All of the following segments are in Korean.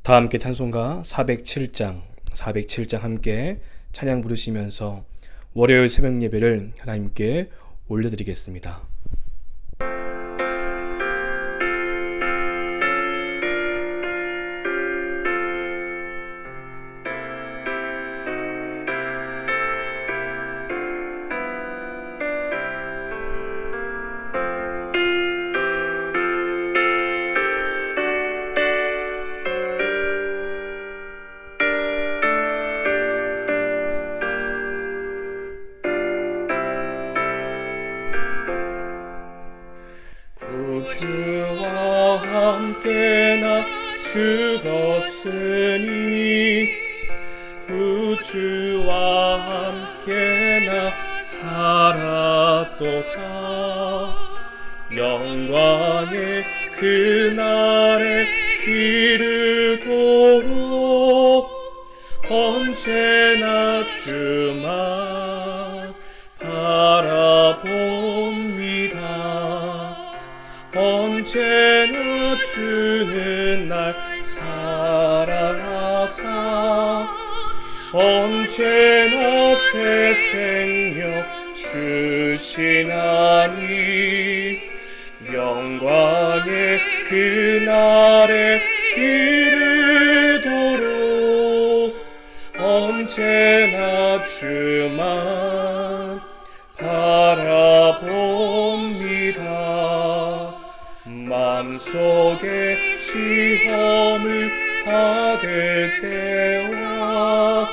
다 함께 찬송가 407장 함께 찬양 부르시면서 월요일 새벽 예배를 하나님께 올려드리겠습니다. 구주와 함께 나 죽었으니 구주와 함께 나 살았도다. 영광의 그날에 이르도록 언제나 주만 바라봅니다. 언제나 주는 날 사랑하사 언제나 새 생명 주시나니 영광의 그날에 이르도록 언제나 주만 바라봅니다. 마음속에 시험을 받을 때와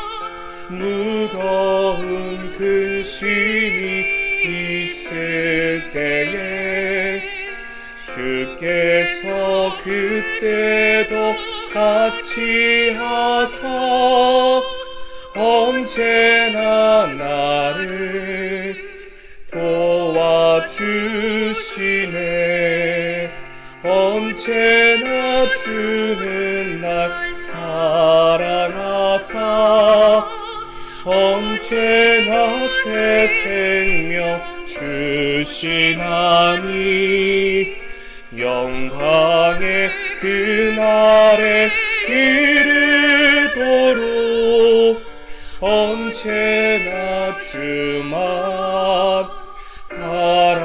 무거운 근심이 있을 때에 주께서 그때도 같이 하사 언제나 나를 도와주시네. 언제나 주는 날 사랑하사 언제나 새 생명 주시나니 영광의 그날에 이르도록 언제나 주만 바라봅니다.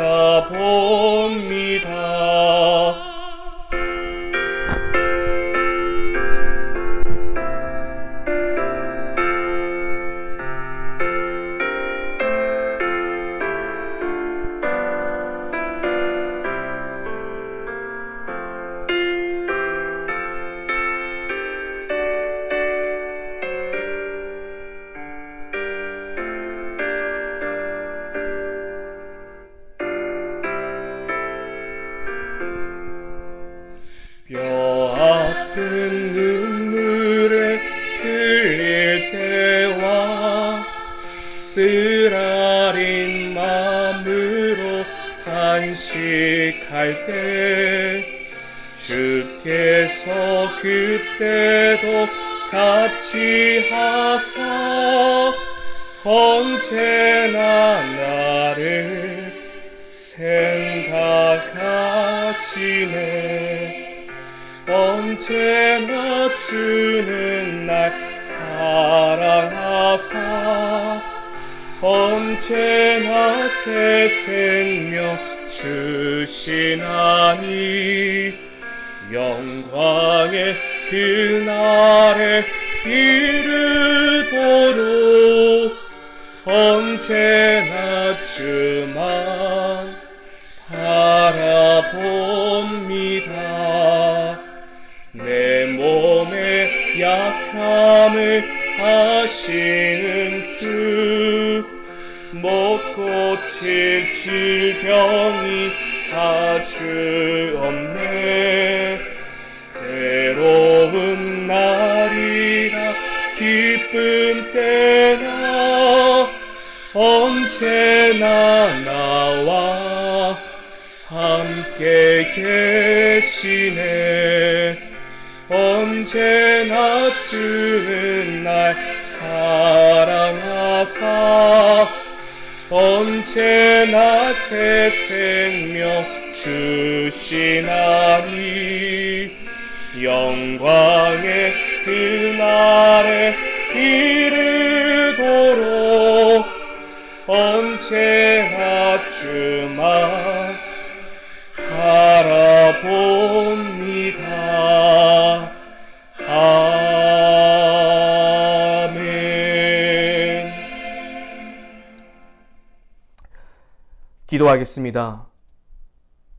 뼈아픈 눈물을 흘릴 때와 쓰라린 마음으로 탄식할 때 주께서 그때도 같이 하사 언제나 나를 생각하시네. 언제나 주는 날 사랑하사 언제나 새 생명 주시나니 영광의 그날에 이르도록 언제나 주만 바라봅니다. 내 몸의 약함을 아시는 주 못 고칠 질병이 아주 없네. 괴로운 날이라 기쁨 때나 언제나 나와 함께 계시네. 언제나 주는 날 사랑하사 언제나 새 생명 주시나니 영광의 그날에 이르도록 언제나 주만 바라봅니다. 아멘. 기도하겠습니다.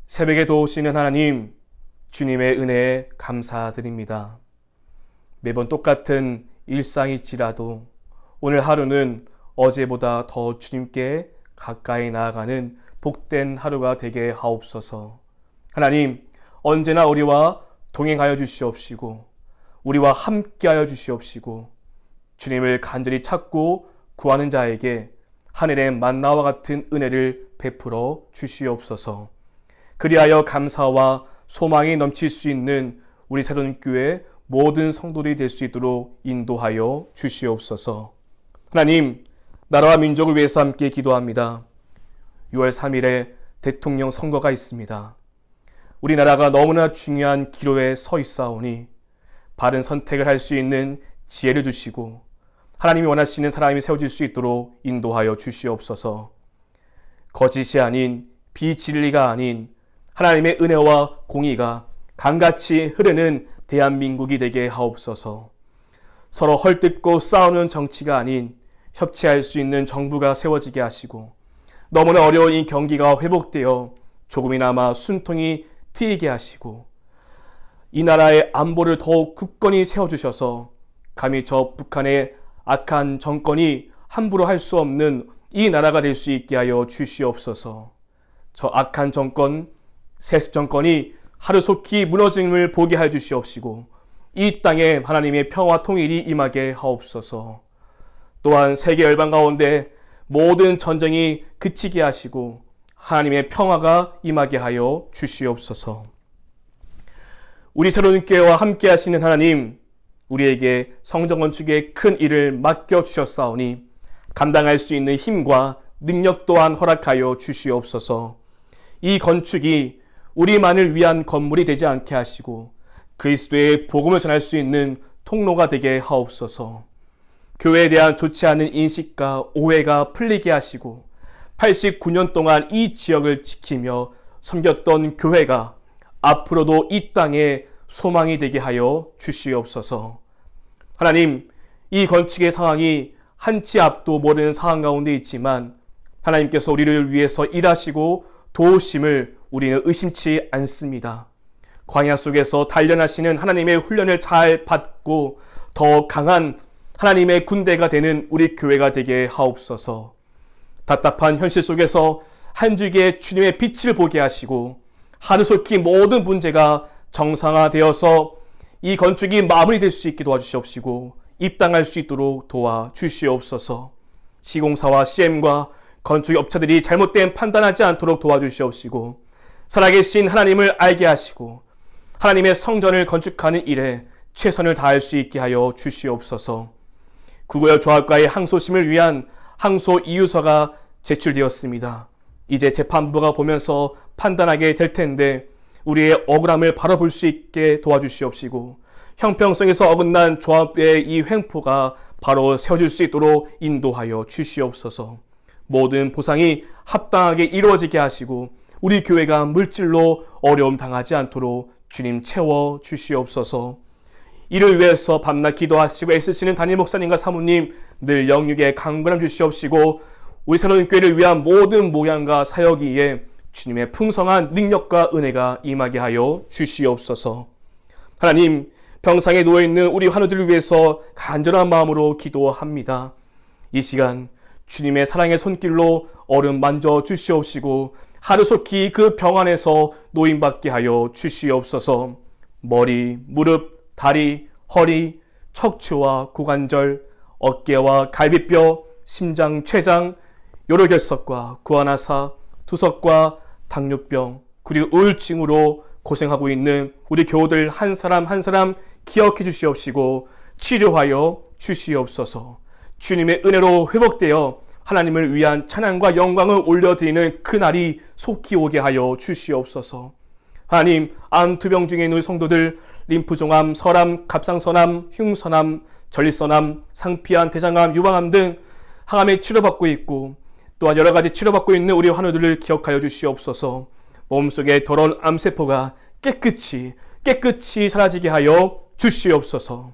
새벽에 도우시는 하나님, 주님의 은혜에 감사드립니다. 매번 똑같은 일상일지라도 오늘 하루는 어제보다 더 주님께 가까이 나아가는 복된 하루가 되게 하옵소서. 하나님, 언제나 우리와 동행하여 주시옵시고 우리와 함께하여 주시옵시고 주님을 간절히 찾고 구하는 자에게 하늘의 만나와 같은 은혜를 베풀어 주시옵소서. 그리하여 감사와 소망이 넘칠 수 있는 우리 새로운교회 모든 성도들이 될 수 있도록 인도하여 주시옵소서. 하나님, 나라와 민족을 위해서 함께 기도합니다. 6월 3일에 대통령 선거가 있습니다. 우리나라가 너무나 중요한 기로에 서 있사오니 바른 선택을 할 수 있는 지혜를 주시고 하나님이 원하시는 사람이 세워질 수 있도록 인도하여 주시옵소서. 거짓이 아닌 비진리가 아닌 하나님의 은혜와 공의가 강같이 흐르는 대한민국이 되게 하옵소서. 서로 헐뜯고 싸우는 정치가 아닌 협치할 수 있는 정부가 세워지게 하시고 너무나 어려운 이 경기가 회복되어 조금이나마 순통이 트이게 하시고 이 나라의 안보를 더욱 굳건히 세워주셔서 감히 저 북한의 악한 정권이 함부로 할 수 없는 이 나라가 될 수 있게 하여 주시옵소서. 저 악한 정권, 세습 정권이 하루속히 무너짐을 보게 해 주시옵시고 이 땅에 하나님의 평화 통일이 임하게 하옵소서. 또한 세계 열방 가운데 모든 전쟁이 그치게 하시고 하나님의 평화가 임하게 하여 주시옵소서. 우리 새로운 교회와 함께 하시는 하나님, 우리에게 성전 건축의 큰 일을 맡겨주셨사오니 감당할 수 있는 힘과 능력 또한 허락하여 주시옵소서. 이 건축이 우리만을 위한 건물이 되지 않게 하시고 그리스도의 복음을 전할 수 있는 통로가 되게 하옵소서. 교회에 대한 좋지 않은 인식과 오해가 풀리게 하시고 89년 동안 이 지역을 지키며 섬겼던 교회가 앞으로도 이 땅에 소망이 되게 하여 주시옵소서. 하나님, 이 건축의 상황이 한치 앞도 모르는 상황 가운데 있지만 하나님께서 우리를 위해서 일하시고 도우심을 우리는 의심치 않습니다. 광야 속에서 단련하시는 하나님의 훈련을 잘 받고 더 강한 하나님의 군대가 되는 우리 교회가 되게 하옵소서. 답답한 현실 속에서 한 줄기의 주님의 빛을 보게 하시고 하루속히 모든 문제가 정상화되어서 이 건축이 마무리될 수 있게 도와주시옵시고 입당할 수 있도록 도와주시옵소서. 시공사와 CM과 건축업체들이 잘못된 판단하지 않도록 도와주시옵시고 살아계신 하나님을 알게 하시고 하나님의 성전을 건축하는 일에 최선을 다할 수 있게 하여 주시옵소서. 국어여 조합과의 항소심을 위한 항소 이유서가 제출되었습니다. 이제 재판부가 보면서 판단하게 될 텐데 우리의 억울함을 바라볼 수 있게 도와주시옵시고 형평성에서 어긋난 조합의 이 횡포가 바로 세워질 수 있도록 인도하여 주시옵소서. 모든 보상이 합당하게 이루어지게 하시고 우리 교회가 물질로 어려움 당하지 않도록 주님 채워 주시옵소서. 이를 위해서 밤낮 기도하시고 애쓰시는 담임 목사님과 사모님 늘 영육에 강건함 주시옵시고 우리 새로운 교회를 위한 모든 모양과 사역이에 주님의 풍성한 능력과 은혜가 임하게 하여 주시옵소서. 하나님, 병상에 누워있는 우리 환우들을 위해서 간절한 마음으로 기도합니다. 이 시간 주님의 사랑의 손길로 얼음 만져 주시옵시고 하루속히 그 병 안에서 노임받게 하여 주시옵소서. 머리, 무릎, 다리, 허리, 척추와 고관절, 어깨와 갈비뼈, 심장, 췌장, 요로결석과 구안화사, 투석과 당뇨병, 그리고 우울증으로 고생하고 있는 우리 교우들 한 사람 한 사람 기억해 주시옵시고 치료하여 주시옵소서. 주님의 은혜로 회복되어 하나님을 위한 찬양과 영광을 올려드리는 그날이 속히 오게 하여 주시옵소서. 하나님, 암투병 중에 있는 성도들 림프종암, 설암, 갑상선암, 흉선암, 전립선암, 상피암, 대장암, 유방암 등 항암에 치료받고 있고 또한 여러 가지 치료받고 있는 우리 환우들을 기억하여 주시옵소서. 몸속에 더러운 암세포가 깨끗이 사라지게 하여 주시옵소서.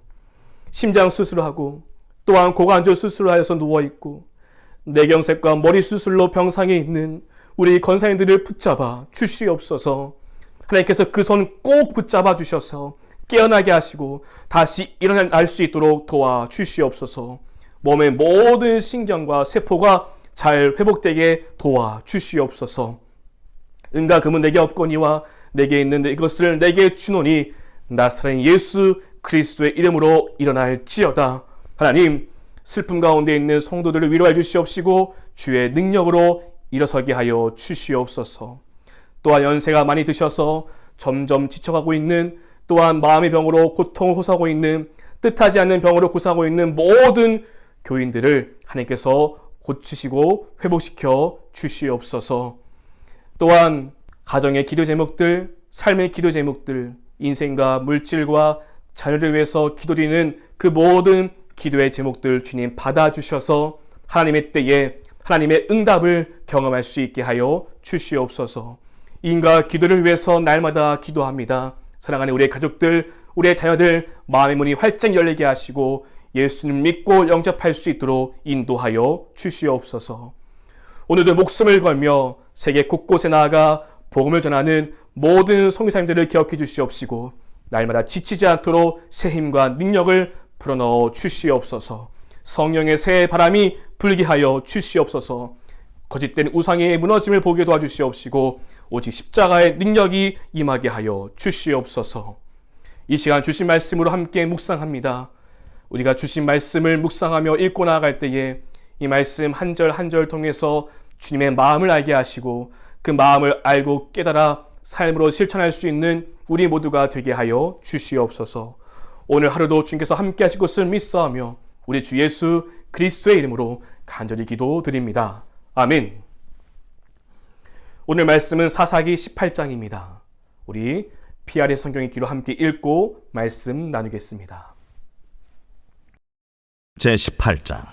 심장 수술을 하고 또한 고관절 수술을 하여서 누워있고 뇌경색과 머리 수술로 병상에 있는 우리 권사님들을 붙잡아 주시옵소서. 하나님께서 그 손 꼭 붙잡아 주셔서 깨어나게 하시고 다시 일어날 수 있도록 도와 주시옵소서. 몸의 모든 신경과 세포가 잘 회복되게 도와 주시옵소서. 은과 금은 내게 없거니와 내게 있는 이것을 내게 주노니 나사렛 예수 그리스도의 이름으로 일어날지어다. 하나님, 슬픔 가운데 있는 성도들을 위로해 주시옵시고 주의 능력으로 일어서게 하여 주시옵소서. 또한 연세가 많이 드셔서 점점 지쳐가고 있는, 또한 마음의 병으로 고통을 호소하고 있는, 뜻하지 않는 병으로 고생하고 있는 모든 교인들을 하나님께서 고치시고 회복시켜 주시옵소서. 또한 가정의 기도 제목들, 삶의 기도 제목들, 인생과 물질과 자녀를 위해서 기도드리는 그 모든 기도의 제목들 주님 받아주셔서 하나님의 때에 하나님의 응답을 경험할 수 있게 하여 주시옵소서. 인과 기도를 위해서 날마다 기도합니다. 사랑하는 우리의 가족들, 우리의 자녀들 마음의 문이 활짝 열리게 하시고 예수님 믿고 영접할 수 있도록 인도하여 주시옵소서. 오늘도 목숨을 걸며 세계 곳곳에 나아가 복음을 전하는 모든 선교사님들을 기억해 주시옵시고 날마다 지치지 않도록 새 힘과 능력을 불어넣어 주시옵소서. 성령의 새 바람이 불게 하여 주시옵소서. 거짓된 우상의 무너짐을 보게 도와주시옵시고 오직 십자가의 능력이 임하게 하여 주시옵소서. 이 시간 주신 말씀으로 함께 묵상합니다. 우리가 주신 말씀을 묵상하며 읽고 나아갈 때에 이 말씀 한 절 한 절 통해서 주님의 마음을 알게 하시고 그 마음을 알고 깨달아 삶으로 실천할 수 있는 우리 모두가 되게 하여 주시옵소서. 오늘 하루도 주님께서 함께 하실 것을 믿사오며 우리 주 예수 그리스도의 이름으로 간절히 기도드립니다. 아멘. 오늘 말씀은 사사기 18장입니다. 우리 PR의 성경 읽기로 함께 읽고 말씀 나누겠습니다. 제18장.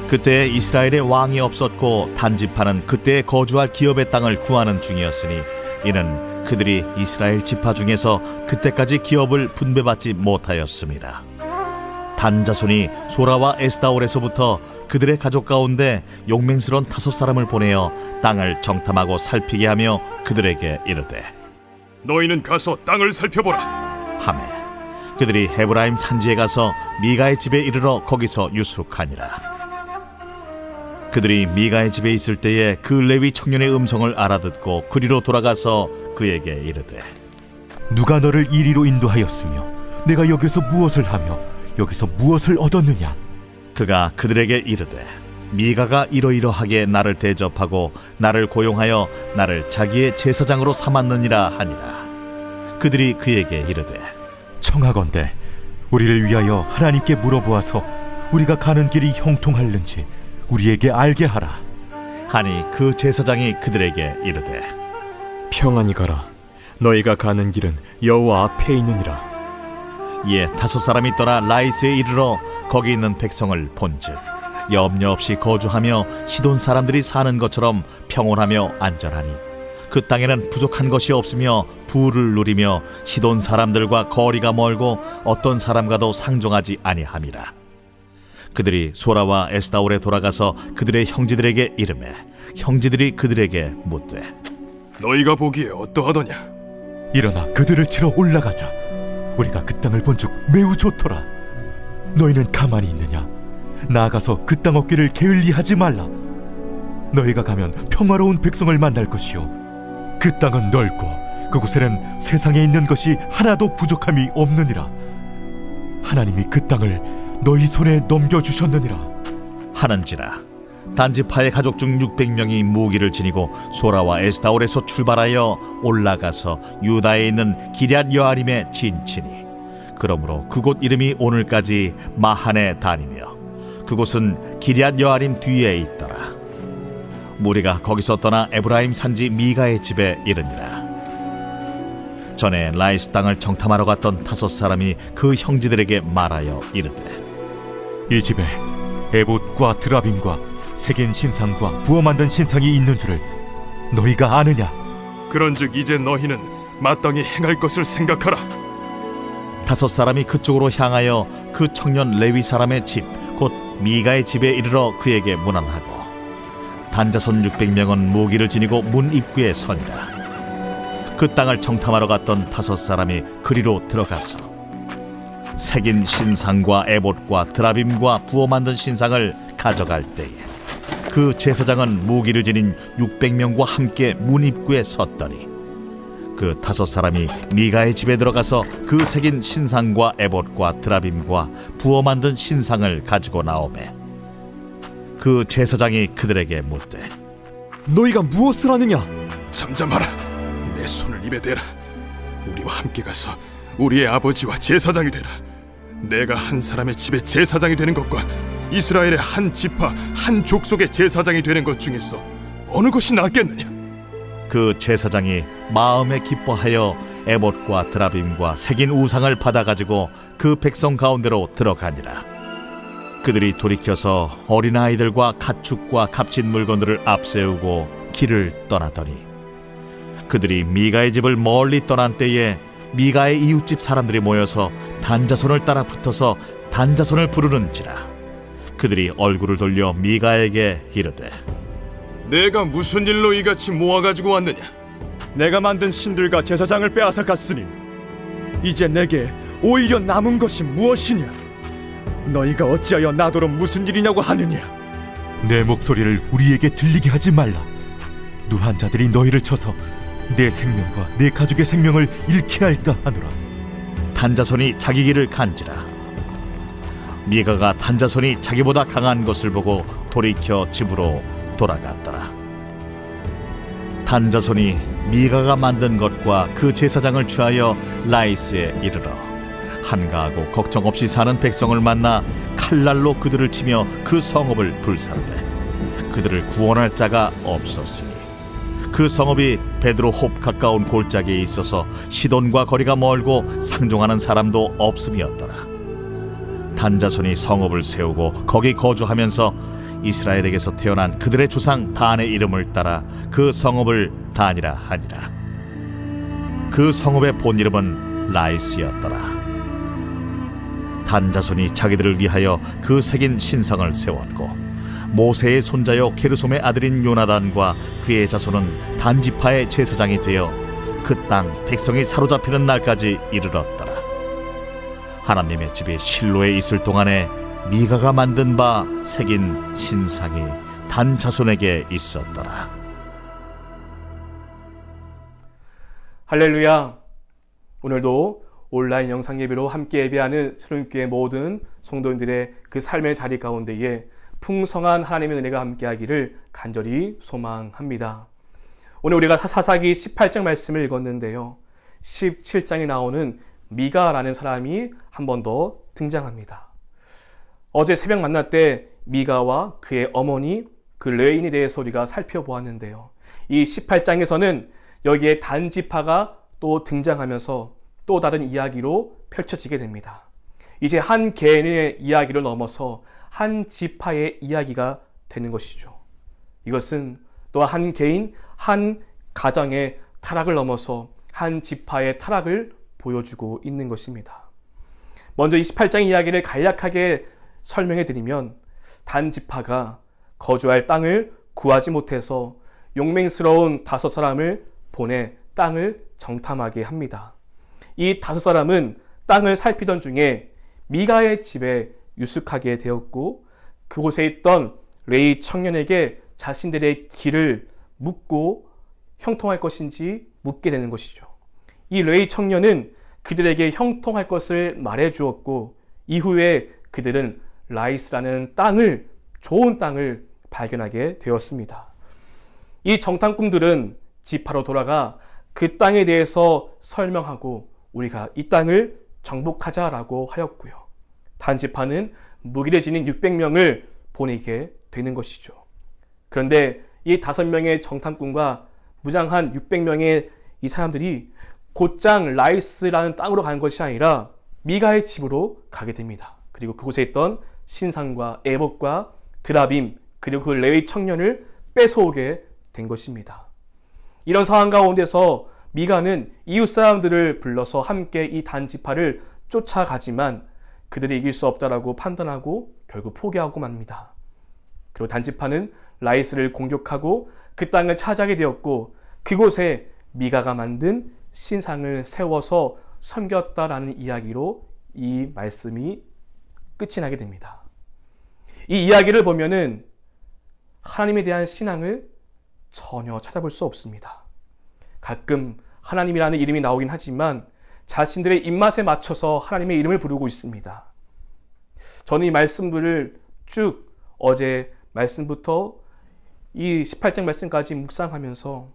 그때 이스라엘에 왕이 없었고 단지파는 그때 거주할 기업의 땅을 구하는 중이었으니 이는 그들이 이스라엘 지파 중에서 그때까지 기업을 분배받지 못하였습니다. 단 자손이 소라와 에스다올에서부터 그들의 가족 가운데 용맹스러운 5사람을 보내어 땅을 정탐하고 살피게 하며 그들에게 이르되 너희는 가서 땅을 살펴보라 하매 그들이 헤브라임 산지에 가서 미가의 집에 이르러 거기서 유숙하니라. 그들이 미가의 집에 있을 때에 그 레위 청년의 음성을 알아듣고 그리로 돌아가서 그에게 이르되 누가 너를 이리로 인도하였으며 내가 여기서 무엇을 하며 여기서 무엇을 얻었느냐? 그가 그들에게 이르되 미가가 이러이러하게 나를 대접하고 나를 고용하여 나를 자기의 제사장으로 삼았느니라 하니라. 그들이 그에게 이르되 청하건대 우리를 위하여 하나님께 물어보아서 우리가 가는 길이 형통할는지 우리에게 알게 하라. 하니 그 제사장이 그들에게 이르되 평안히 가라. 너희가 가는 길은 여호와 앞에 있느니라. 이에 5사람이 떠나 라이스에 이르러 거기 있는 백성을 본즉 염려 없이 거주하며 시돈 사람들이 사는 것처럼 평온하며 안전하니 그 땅에는 부족한 것이 없으며 부를 누리며 시돈 사람들과 거리가 멀고 어떤 사람과도 상종하지 아니함이라. 그들이 소라와 에스다올에 돌아가서 그들의 형제들에게 이르매 형제들이 그들에게 묻되 너희가 보기에 어떠하더냐? 일어나 그들을 치러 올라가자. 우리가 그 땅을 본즉 매우 좋더라. 너희는 가만히 있느냐? 나아가서 그 땅 얻기를 게을리하지 말라. 너희가 가면 평화로운 백성을 만날 것이요 그 땅은 넓고 그곳에는 세상에 있는 것이 하나도 부족함이 없느니라. 하나님이 그 땅을 너희 손에 넘겨주셨느니라 하는지라. 단지파의 가족 중 600명이 무기를 지니고 소라와 에스다올에서 출발하여 올라가서 유다에 있는 기럇 여아림에 진치니 그러므로 그곳 이름이 오늘까지 마하네 단이며 그곳은 기럇 여아림 뒤에 있더라. 무리가 거기서 떠나 에브라임 산지 미가의 집에 이르니라. 전에 라이스 땅을 정탐하러 갔던 5사람이 그 형제들에게 말하여 이르되 이 집에 에봇과 드라빔과 새긴 신상과 부어 만든 신상이 있는 줄을 너희가 아느냐? 그런즉 이제 너희는 마땅히 행할 것을 생각하라. 5사람이 그쪽으로 향하여 그 청년 레위 사람의 집 곧 미가의 집에 이르러 그에게 문안하고 단자손 600명은 무기를 지니고 문 입구에 서니라. 그 땅을 정탐하러 갔던 5사람이 그리로 들어가서 새긴 신상과 에봇과 드라빔과 부어 만든 신상을 가져갈 때에 그 제사장은 무기를 지닌 600명과 함께 문 입구에 섰더니 그 5사람이 미가의 집에 들어가서 그 새긴 신상과 에봇과 드라빔과 부어 만든 신상을 가지고 나오매 그 제사장이 그들에게 묻되 너희가 무엇을 하느냐? 잠잠하라. 내 손을 입에 대라. 우리와 함께 가서 우리의 아버지와 제사장이 되라. 내가 한 사람의 집에 제사장이 되는 것과 이스라엘의 한 지파 한 족속의 제사장이 되는 것 중에서 어느 것이 낫겠느냐? 그 제사장이 마음에 기뻐하여 에봇과 드라빔과 새긴 우상을 받아가지고 그 백성 가운데로 들어가니라. 그들이 돌이켜서 어린아이들과 가축과 값진 물건들을 앞세우고 길을 떠나더니 그들이 미가의 집을 멀리 떠난 때에 미가의 이웃집 사람들이 모여서 단자손을 따라 붙어서 단자손을 부르는지라. 그들이 얼굴을 돌려 미가에게 이르되 내가 무슨 일로 이같이 모아가지고 왔느냐? 내가 만든 신들과 제사장을 빼앗아 갔으니 이제 내게 오히려 남은 것이 무엇이냐? 너희가 어찌하여 나더러 무슨 일이냐고 하느냐? 내 목소리를 우리에게 들리게 하지 말라. 누한 자들이 너희를 쳐서 내 생명과 내 가족의 생명을 잃게 할까 하노라. 단자손이 자기 길을 간지라. 미가가 단자손이 자기보다 강한 것을 보고 돌이켜 집으로 돌아갔더라. 단자손이 미가가 만든 것과 그 제사장을 취하여 라이스에 이르러 한가하고 걱정 없이 사는 백성을 만나 칼날로 그들을 치며 그 성읍을 불사르되 그들을 구원할 자가 없었으니 그 성읍이 베드로홉 가까운 골짜기에 있어서 시돈과 거리가 멀고 상종하는 사람도 없음이었더라. 단자손이 성읍을 세우고 거기 거주하면서 이스라엘에게서 태어난 그들의 조상 단의 이름을 따라 그 성읍을 단이라 하니라. 그 성읍의 본 이름은 라이스였더라. 단자손이 자기들을 위하여 그 새긴 신성을 세웠고 모세의 손자요 게르솜의 아들인 요나단과 그의 자손은 단지파의 제사장이 되어 그 땅 백성이 사로잡히는 날까지 이르렀더라. 하나님의 집이 실로에 있을 동안에 미가가 만든 바 새긴 신상이 단자손에게 있었더라. 할렐루야. 오늘도 온라인 영상 예배로 함께 예배하는 새로운교회 모든 성도님들의 그 삶의 자리 가운데에 풍성한 하나님의 은혜가 함께하기를 간절히 소망합니다. 오늘 우리가 사사기 18장 말씀을 읽었는데요. 17장에 나오는 미가라는 사람이 한 번 더 등장합니다. 어제 새벽 만날 때 미가와 그의 어머니 그 레인에 대해서 우리가 살펴보았는데요. 이 18장에서는 여기에 단지파가 또 등장하면서 또 다른 이야기로 펼쳐지게 됩니다. 이제 한 개인의 이야기를 넘어서 한 지파의 이야기가 되는 것이죠. 이것은 또 한 개인, 한 가정의 타락을 넘어서 한 지파의 타락을 보여주고 있는 것입니다. 먼저 28장 이야기를 간략하게 설명해 드리면 단지파가 거주할 땅을 구하지 못해서 용맹스러운 5사람을 보내 땅을 정탐하게 합니다. 이 5사람은 땅을 살피던 중에 미가의 집에 유숙하게 되었고 그곳에 있던 레위 청년에게 자신들의 길을 묻고 형통할 것인지 묻게 되는 것이죠. 이 레위 청년은 그들에게 형통할 것을 말해 주었고 이후에 그들은 라이스라는 땅을, 좋은 땅을 발견하게 되었습니다. 이 정탐꾼들은 지파로 돌아가 그 땅에 대해서 설명하고 우리가 이 땅을 정복하자라고 하였고요. 단지파는 무기를 지닌 600명을 보내게 되는 것이죠. 그런데 이 5명의 정탐꾼과 무장한 600명의 이 사람들이 곧장 라이스라는 땅으로 가는 것이 아니라 미가의 집으로 가게 됩니다. 그리고 그곳에 있던 신상과 에봇과 드라빔 그리고 그 레위 청년을 뺏어오게 된 것입니다. 이런 상황 가운데서 미가는 이웃 사람들을 불러서 함께 이 단지파를 쫓아가지만 그들이 이길 수 없다라고 판단하고 결국 포기하고 맙니다. 그리고 단지파는 라이스를 공격하고 그 땅을 차지하게 되었고 그곳에 미가가 만든 신상을 세워서 섬겼다라는 이야기로 이 말씀이 끝이 나게 됩니다. 이 이야기를 보면은 하나님에 대한 신앙을 전혀 찾아볼 수 없습니다. 가끔 하나님이라는 이름이 나오긴 하지만 자신들의 입맛에 맞춰서 하나님의 이름을 부르고 있습니다. 저는 이 말씀들을 쭉 어제 말씀부터 이 18장 말씀까지 묵상하면서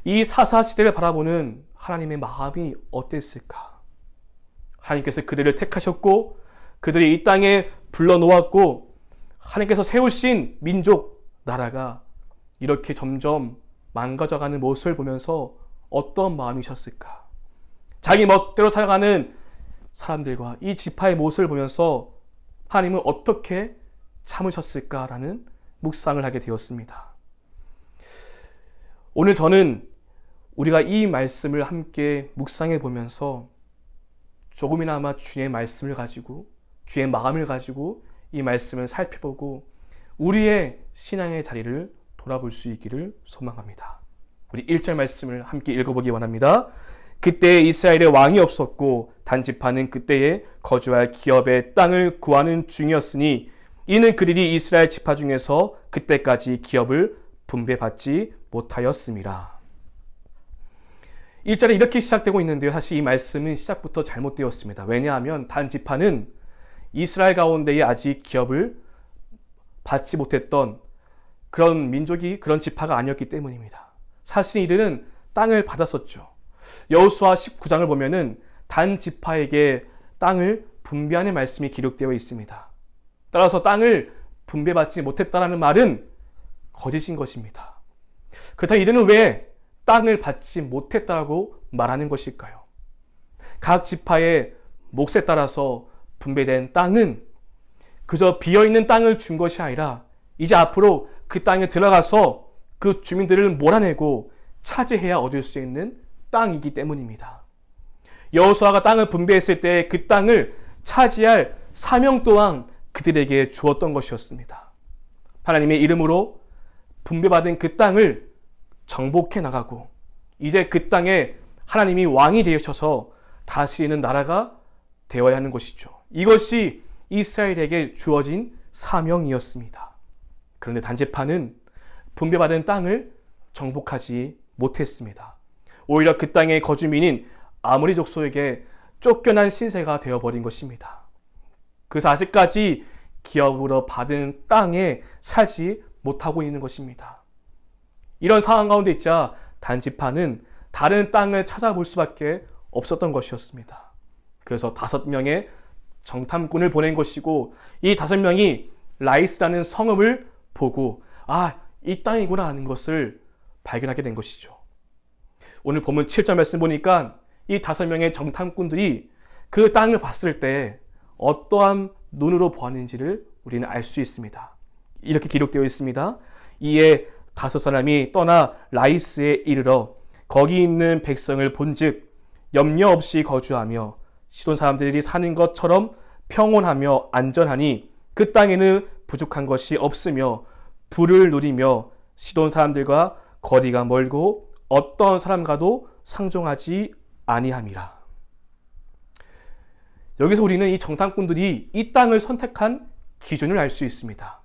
이 사사시대를 바라보는 하나님의 마음이 어땠을까? 하나님께서 그들을 택하셨고 그들이 이 땅에 불러놓았고 하나님께서 세우신 민족, 나라가 이렇게 점점 망가져가는 모습을 보면서 어떤 마음이셨을까? 자기 멋대로 살아가는 사람들과 이 지파의 모습을 보면서 하나님은 어떻게 참으셨을까라는 묵상을 하게 되었습니다. 오늘 저는 우리가 이 말씀을 함께 묵상해 보면서 조금이나마 주의 말씀을 가지고 주의 마음을 가지고 이 말씀을 살펴보고 우리의 신앙의 자리를 돌아볼 수 있기를 소망합니다. 우리 1절 말씀을 함께 읽어보기 원합니다. 그때 이스라엘에 왕이 없었고 단지파는 그때에 거주할 기업의 땅을 구하는 중이었으니 이는 그들이 이스라엘 지파 중에서 그때까지 기업을 분배받지 못하였습니다. 1절에 이렇게 시작되고 있는데요. 사실 이 말씀은 시작부터 잘못되었습니다. 왜냐하면 단지파는 이스라엘 가운데에 아직 기업을 받지 못했던 그런 민족이 그런 지파가 아니었기 때문입니다. 사실 이들은 땅을 받았었죠. 여호수아 19장을 보면은 단 지파에게 땅을 분배하는 말씀이 기록되어 있습니다. 따라서 땅을 분배받지 못했다라는 말은 거짓인 것입니다. 그렇다면 이들은 왜 땅을 받지 못했다고 말하는 것일까요? 각 지파의 몫에 따라서 분배된 땅은 그저 비어있는 땅을 준 것이 아니라 이제 앞으로 그 땅에 들어가서 그 주민들을 몰아내고 차지해야 얻을 수 있는 땅이기 때문입니다. 여호수아가 땅을 분배했을 때 그 땅을 차지할 사명 또한 그들에게 주었던 것이었습니다. 하나님의 이름으로 분배받은 그 땅을 정복해 나가고 이제 그 땅에 하나님이 왕이 되셔서 다스리는 나라가 되어야 하는 것이죠. 이것이 이스라엘에게 주어진 사명이었습니다. 그런데 단지파는 분배받은 땅을 정복하지 못했습니다. 오히려 그 땅의 거주민인 아모리 족속에게 쫓겨난 신세가 되어버린 것입니다. 그래서 아직까지 기업으로 받은 땅에 살지 못하고 있는 것입니다. 이런 상황 가운데 있자 단지파는 다른 땅을 찾아볼 수밖에 없었던 것이었습니다. 그래서 5명의 정탐꾼을 보낸 것이고 이 5명이 라이스라는 성읍을 보고 이 땅이구나 하는 것을 발견하게 된 것이죠. 오늘 본문 7절 말씀 보니까 이 5명의 정탐꾼들이 그 땅을 봤을 때 어떠한 눈으로 보았는지를 우리는 알 수 있습니다. 이렇게 기록되어 있습니다. 이에 5사람이 떠나 라이스에 이르러 거기 있는 백성을 본즉 염려 없이 거주하며 시돈 사람들이 사는 것처럼 평온하며 안전하니 그 땅에는 부족한 것이 없으며 부를 누리며 시돈 사람들과 거리가 멀고 어떤 사람과도 상종하지 아니함이라. 여기서 우리는 이 정탐꾼들이 이 땅을 선택한 기준을 알 수 있습니다.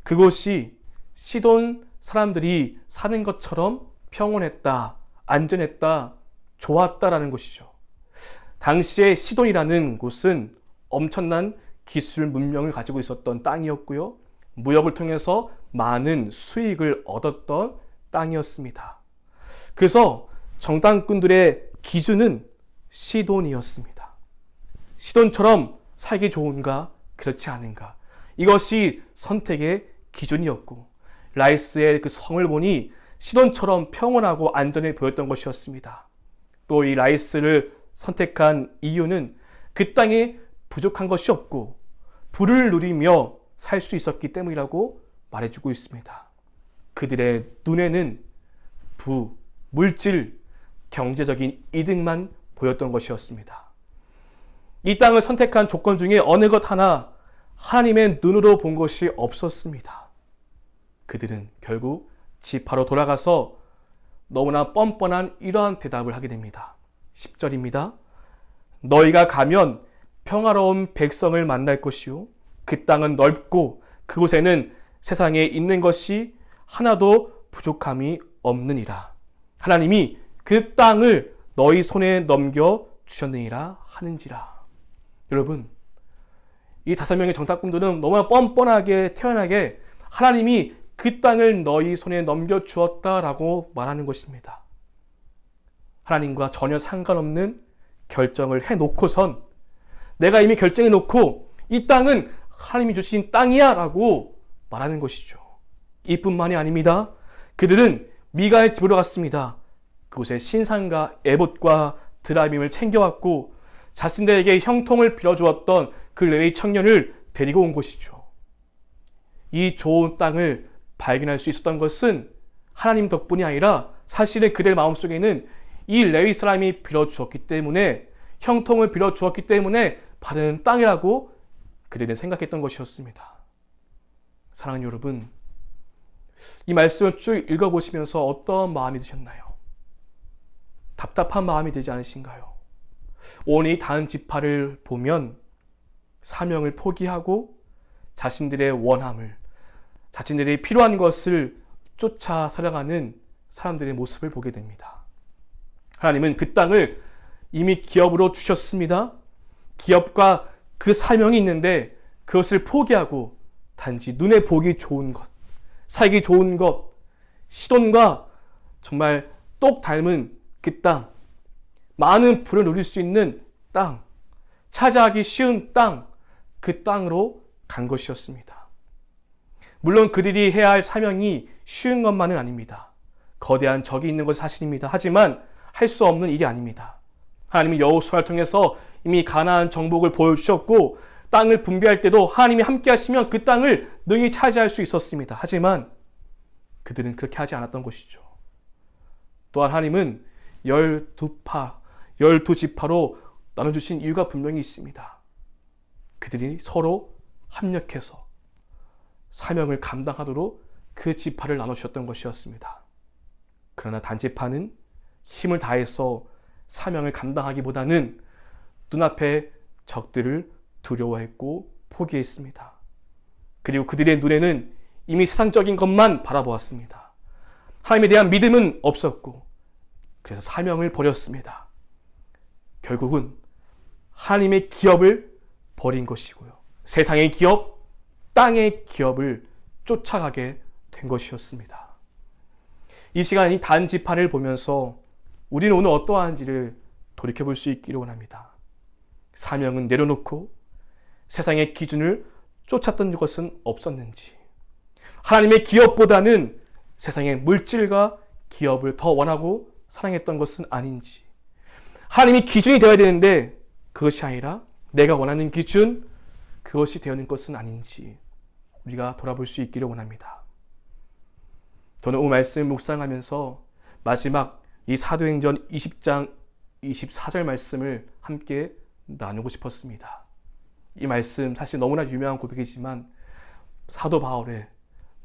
그곳이 시돈 사람들이 사는 것처럼 평온했다, 안전했다, 좋았다라는 것이죠. 당시에 시돈이라는 곳은 엄청난 기술 문명을 가지고 있었던 땅이었고요. 무역을 통해서 많은 수익을 얻었던 땅이었습니다. 그래서 정탐꾼들의 기준은 시돈이었습니다. 시돈처럼 살기 좋은가 그렇지 않은가, 이것이 선택의 기준이었고 라이스의 그 성을 보니 시돈처럼 평온하고 안전해 보였던 것이었습니다. 또 이 라이스를 선택한 이유는 그 땅에 부족한 것이 없고 부를 누리며 살 수 있었기 때문이라고 말해주고 있습니다. 그들의 눈에는 부, 물질, 경제적인 이득만 보였던 것이었습니다. 이 땅을 선택한 조건 중에 어느 것 하나 하나님의 눈으로 본 것이 없었습니다. 그들은 결국 지파로 돌아가서 너무나 뻔뻔한 이러한 대답을 하게 됩니다. 10절입니다. 너희가 가면 평화로운 백성을 만날 것이요 그 땅은 넓고 그곳에는 세상에 있는 것이 하나도 부족함이 없느니라. 하나님이 그 땅을 너희 손에 넘겨 주셨느니라 하는지라. 여러분, 이 5명의 정탐꾼들은 너무나 뻔뻔하게 태연하게 하나님이 그 땅을 너희 손에 넘겨 주었다라고 말하는 것입니다. 하나님과 전혀 상관없는 결정을 해놓고선 내가 이미 결정해놓고 이 땅은 하나님이 주신 땅이야 라고 말하는 것이죠. 이뿐만이 아닙니다. 그들은 미가의 집으로 갔습니다. 그곳에 신상과 에봇과 드라빔을 챙겨왔고 자신들에게 형통을 빌어주었던 그 레위 청년을 데리고 온 것이죠. 이 좋은 땅을 발견할 수 있었던 것은 하나님 덕분이 아니라 사실은 그들 마음속에는 이 레위 사람이 빌어주었기 때문에 형통을 빌어주었기 때문에 받은 땅이라고 그들은 생각했던 것이었습니다. 사랑하는 여러분, 이 말씀을 쭉 읽어보시면서 어떤 마음이 드셨나요? 답답한 마음이 들지 않으신가요? 오늘 이 다른 지파를 보면 사명을 포기하고 자신들의 원함을, 자신들이 필요한 것을 쫓아 살아가는 사람들의 모습을 보게 됩니다. 하나님은 그 땅을 이미 기업으로 주셨습니다. 기업과 그 사명이 있는데 그것을 포기하고 단지 눈에 보기 좋은 것, 살기 좋은 것, 시돈과 정말 똑 닮은 그 땅, 많은 부를 누릴 수 있는 땅, 차지하기 쉬운 땅, 그 땅으로 간 것이었습니다. 물론 그들이 해야 할 사명이 쉬운 것만은 아닙니다. 거대한 적이 있는 것은 사실입니다. 하지만 할 수 없는 일이 아닙니다. 하나님이 여호수아를 통해서 이미 가나안 정복을 보여주셨고 땅을 분배할 때도 하나님이 함께 하시면 그 땅을 능히 차지할 수 있었습니다. 하지만 그들은 그렇게 하지 않았던 것이죠. 또한 하나님은 12지파로 나눠주신 이유가 분명히 있습니다. 그들이 서로 합력해서 사명을 감당하도록 그 지파를 나눠주셨던 것이었습니다. 그러나 단지파는 힘을 다해서 사명을 감당하기보다는 눈앞에 적들을 두려워했고 포기했습니다. 그리고 그들의 눈에는 이미 세상적인 것만 바라보았습니다. 하나님에 대한 믿음은 없었고 그래서 사명을 버렸습니다. 결국은 하나님의 기업을 버린 것이고요. 세상의 기업, 땅의 기업을 쫓아가게 된 것이었습니다. 이 시간 이 단지파를 보면서 우리는 오늘 어떠한지를 돌이켜볼 수 있기를 원합니다. 사명은 내려놓고 세상의 기준을 쫓았던 것은 없었는지, 하나님의 기업보다는 세상의 물질과 기업을 더 원하고 사랑했던 것은 아닌지, 하나님이 기준이 되어야 되는데 그것이 아니라 내가 원하는 기준, 그것이 되어있는 것은 아닌지 우리가 돌아볼 수 있기를 원합니다. 저는 오늘 말씀 묵상하면서 마지막 이 사도행전 20장 24절 말씀을 함께 나누고 싶었습니다. 이 말씀 사실 너무나 유명한 고백이지만 사도 바울의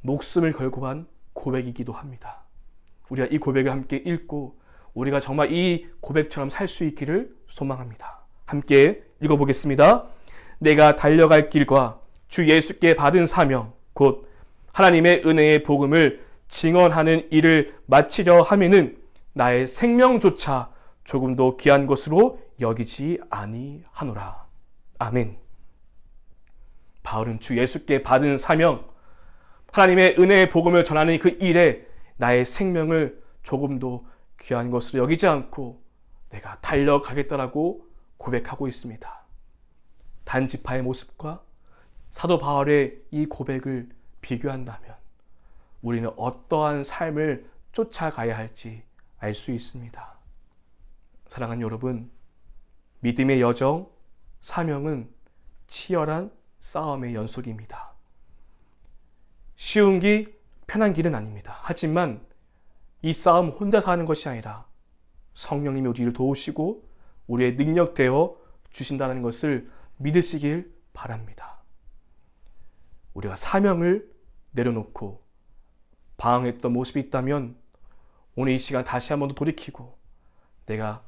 목숨을 걸고 한 고백이기도 합니다. 우리가 이 고백을 함께 읽고 우리가 정말 이 고백처럼 살 수 있기를 소망합니다. 함께 읽어보겠습니다. 내가 달려갈 길과 주 예수께 받은 사명 곧 하나님의 은혜의 복음을 증언하는 일을 마치려 하면은 나의 생명조차 조금도 귀한 것으로 여기지 아니하노라. 아멘. 바울은 주 예수께 받은 사명, 하나님의 은혜의 복음을 전하는 그 일에 나의 생명을 조금도 귀한 것으로 여기지 않고 내가 달려가겠다라고 고백하고 있습니다. 단지파의 모습과 사도 바울의 이 고백을 비교한다면 우리는 어떠한 삶을 쫓아가야 할지 알 수 있습니다. 사랑하는 여러분, 믿음의 여정, 사명은 치열한 싸움의 연속입니다. 쉬운 길, 편한 길은 아닙니다. 하지만 이 싸움 혼자서 하는 것이 아니라 성령님이 우리를 도우시고 우리의 능력되어 주신다는 것을 믿으시길 바랍니다. 우리가 사명을 내려놓고 방황했던 모습이 있다면 오늘 이 시간 다시 한번 더 돌이키고 내가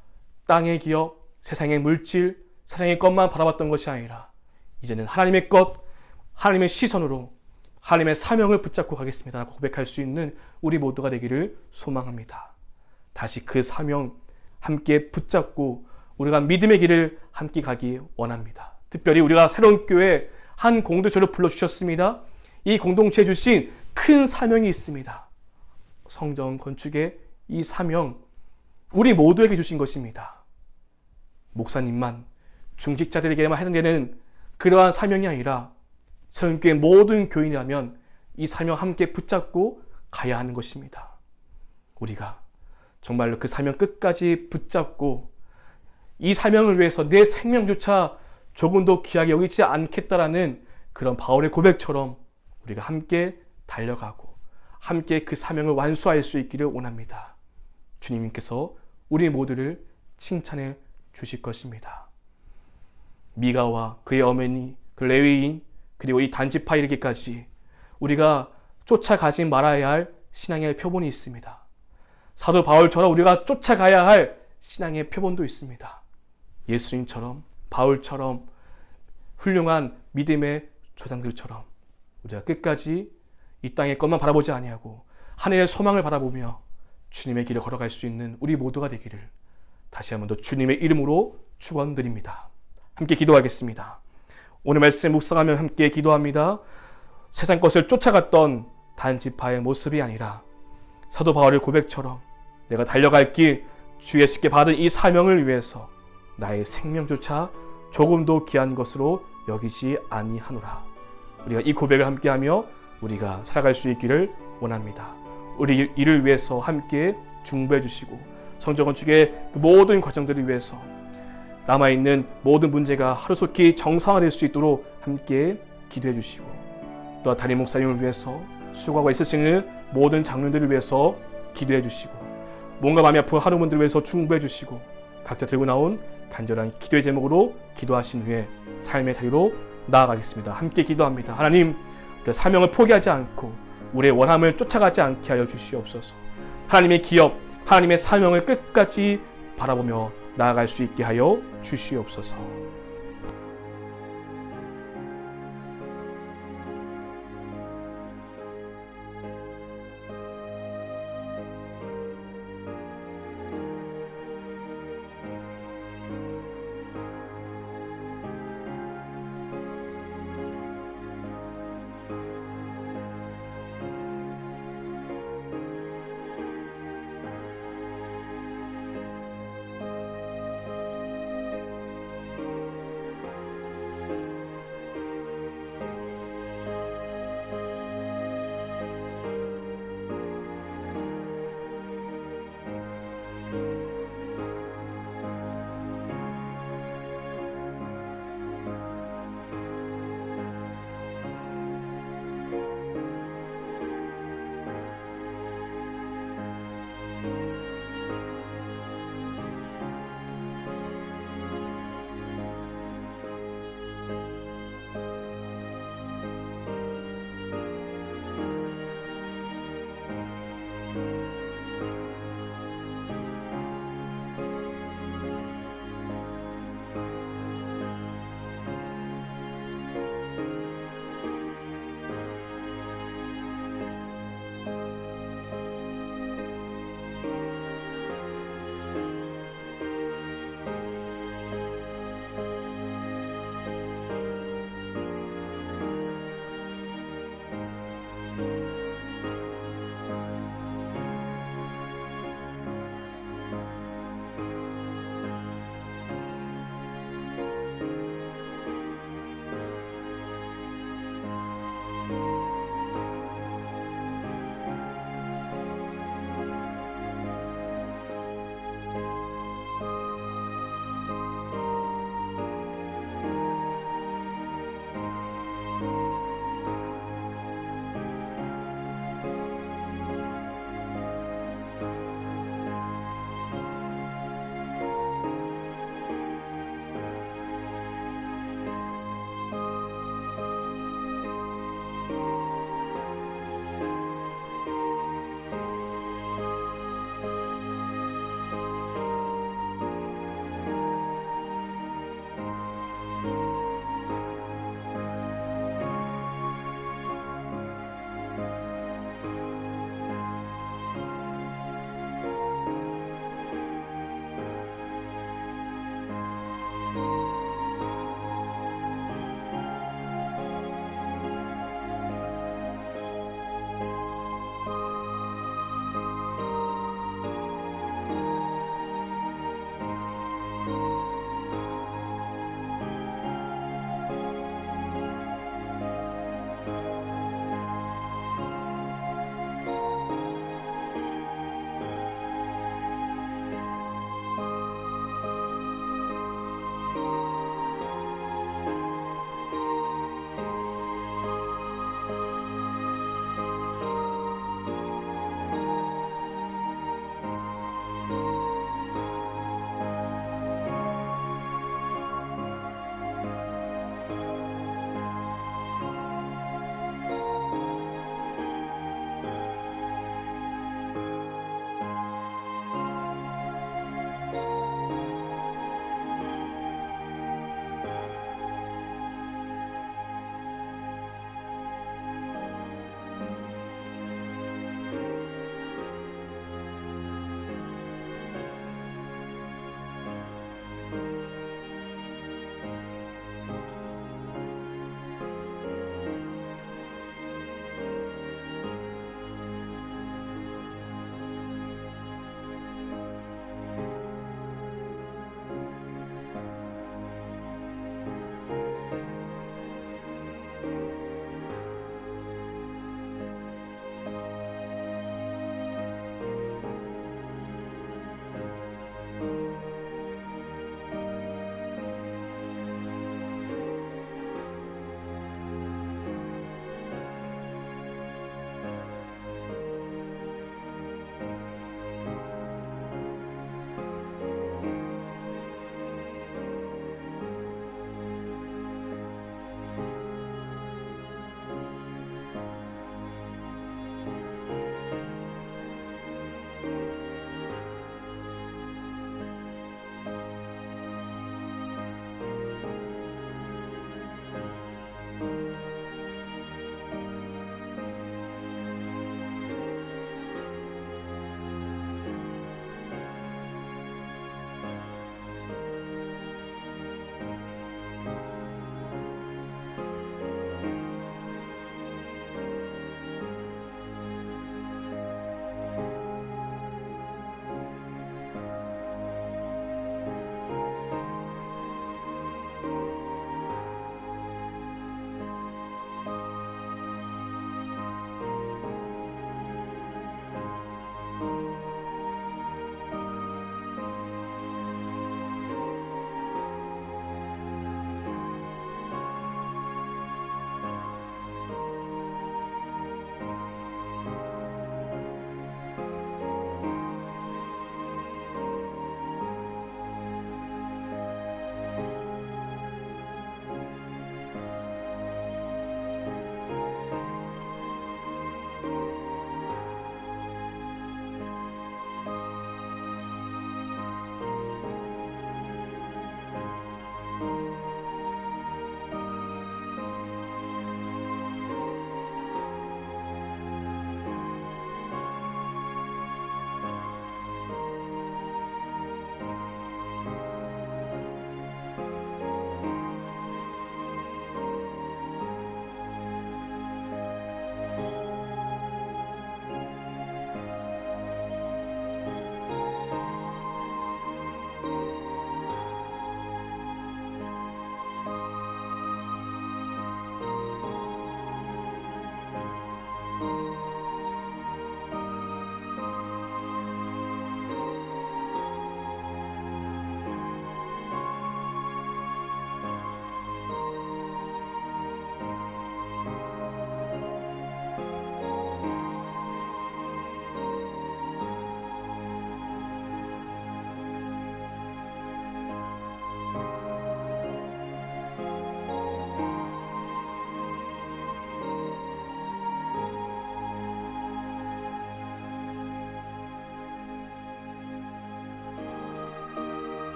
땅의 기업, 세상의 물질, 세상의 것만 바라봤던 것이 아니라 이제는 하나님의 것, 하나님의 시선으로 하나님의 사명을 붙잡고 가겠습니다. 고백할 수 있는 우리 모두가 되기를 소망합니다. 다시 그 사명 함께 붙잡고 우리가 믿음의 길을 함께 가기 원합니다. 특별히 우리가 새로운 교회 한 공동체로 불러주셨습니다. 이 공동체에 주신 큰 사명이 있습니다. 성전 건축의 이 사명, 우리 모두에게 주신 것입니다. 목사님만, 중직자들에게만 해당되는 그러한 사명이 아니라 새로운 교회 모든 교인이라면 이 사명 함께 붙잡고 가야 하는 것입니다. 우리가 정말로 그 사명 끝까지 붙잡고 이 사명을 위해서 내 생명조차 조금도 귀하게 여기지 않겠다라는 그런 바울의 고백처럼 우리가 함께 달려가고 함께 그 사명을 완수할 수 있기를 원합니다. 주님께서 우리 모두를 칭찬해 주실 것입니다. 미가와 그의 어머니, 그 레위인, 그리고 이 단지파 이르기까지 우리가 쫓아가지 말아야 할 신앙의 표본이 있습니다. 사도 바울처럼 우리가 쫓아가야 할 신앙의 표본도 있습니다. 예수님처럼, 바울처럼 훌륭한 믿음의 조상들처럼 우리가 끝까지 이 땅의 것만 바라보지 아니하고 하늘의 소망을 바라보며 주님의 길을 걸어갈 수 있는 우리 모두가 되기를 다시 한번 더 주님의 이름으로 축원드립니다. 함께 기도하겠습니다. 오늘 말씀 묵상하며 함께 기도합니다. 세상 것을 쫓아갔던 단지파의 모습이 아니라 사도 바울의 고백처럼 내가 달려갈 길 주 예수께 받은 이 사명을 위해서 나의 생명조차 조금도 귀한 것으로 여기지 아니하노라. 우리가 이 고백을 함께하며 우리가 살아갈 수 있기를 원합니다. 우리 이를 위해서 함께 중보해 주시고 성전 건축의 모든 과정들을 위해서 남아있는 모든 문제가 하루속히 정상화될 수 있도록 함께 기도해 주시고 또 담임 목사님을 위해서 수고하고 있으시는 모든 장로들을 위해서 기도해 주시고 뭔가 마음이 아픈 하루분들을 위해서 중보해 주시고 각자 들고 나온 간절한 기도의 제목으로 기도하신 후에 삶의 자리로 나아가겠습니다. 함께 기도합니다. 하나님, 우리의 사명을 포기하지 않고 우리의 원함을 쫓아가지 않게 하여 주시옵소서. 하나님의 기업, 하나님의 사명을 끝까지 바라보며 나아갈 수 있게 하여 주시옵소서.